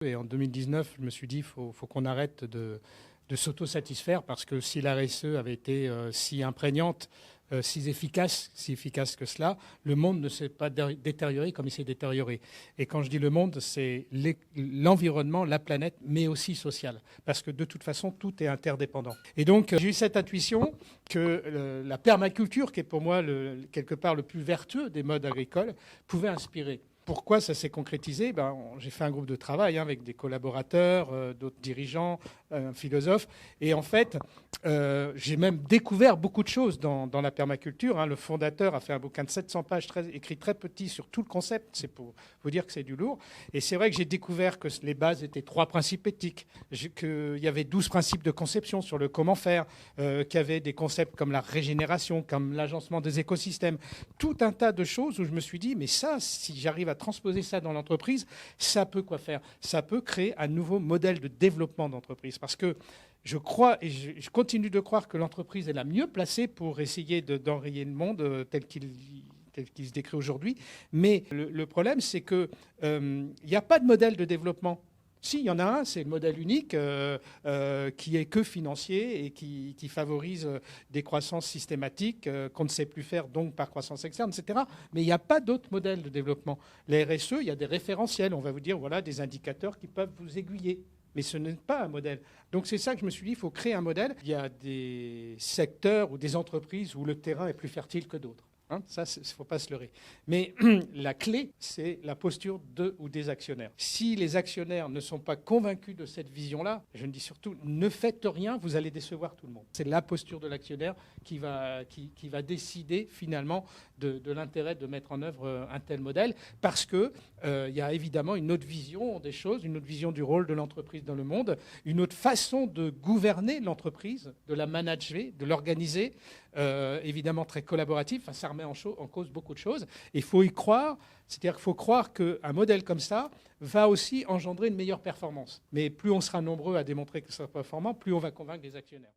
Et en 2019, je me suis dit, il faut qu'on arrête de s'autosatisfaire parce que si la RSE avait été si imprégnante, si efficace que cela, le monde ne s'est pas détérioré comme il s'est détérioré. Et quand je dis le monde, c'est l'environnement, la planète, mais aussi social. Parce que de toute façon, tout est interdépendant. Et donc, j'ai eu cette intuition que la permaculture, qui est pour moi quelque part le plus vertueux des modes agricoles, pouvait inspirer. Pourquoi ça s'est concrétisé? J'ai fait un groupe de travail avec des collaborateurs, d'autres dirigeants, un philosophe. Et en fait, j'ai même découvert beaucoup de choses dans la permaculture. Le fondateur a fait un bouquin de 700 pages écrit très petit sur tout le concept. C'est pour vous dire que c'est du lourd. Et c'est vrai que j'ai découvert que les bases étaient 3 principes éthiques, qu'il y avait 12 principes de conception sur le comment faire, qu'il y avait des concepts comme la régénération, comme l'agencement des écosystèmes, tout un tas de choses où je me suis dit, mais ça, si j'arrive à transposer ça dans l'entreprise, ça peut quoi faire? Ça peut créer un nouveau modèle de développement d'entreprise. Parce que je crois, et je continue de croire que l'entreprise est la mieux placée pour essayer d'enrayer le monde tel qu'il se décrit aujourd'hui. Mais le problème, c'est qu'il n'y a pas de modèle de développement. Si, il y en a un, c'est le modèle unique qui est que financier et qui favorise des croissances systématiques qu'on ne sait plus faire donc par croissance externe, etc. Mais il n'y a pas d'autre modèle de développement. Les RSE, il y a des référentiels. On va vous dire, voilà, des indicateurs qui peuvent vous aiguiller. Mais ce n'est pas un modèle. Donc c'est ça que je me suis dit, il faut créer un modèle. Il y a des secteurs ou des entreprises où le terrain est plus fertile que d'autres. Ça, il ne faut pas se leurrer. Mais la clé, c'est la posture de ou des actionnaires. Si les actionnaires ne sont pas convaincus de cette vision-là, je ne dis surtout, ne faites rien, vous allez décevoir tout le monde. C'est la posture de l'actionnaire qui va décider finalement de l'intérêt de mettre en œuvre un tel modèle, parce qu'il y a évidemment une autre vision des choses, une autre vision du rôle de l'entreprise dans le monde, une autre façon de gouverner l'entreprise, de la manager, de l'organiser, évidemment très collaborative. Enfin, ça remet en cause beaucoup de choses. Et il faut y croire, c'est-à-dire qu'il faut croire qu'un modèle comme ça va aussi engendrer une meilleure performance. Mais plus on sera nombreux à démontrer que c'est performant, plus on va convaincre les actionnaires.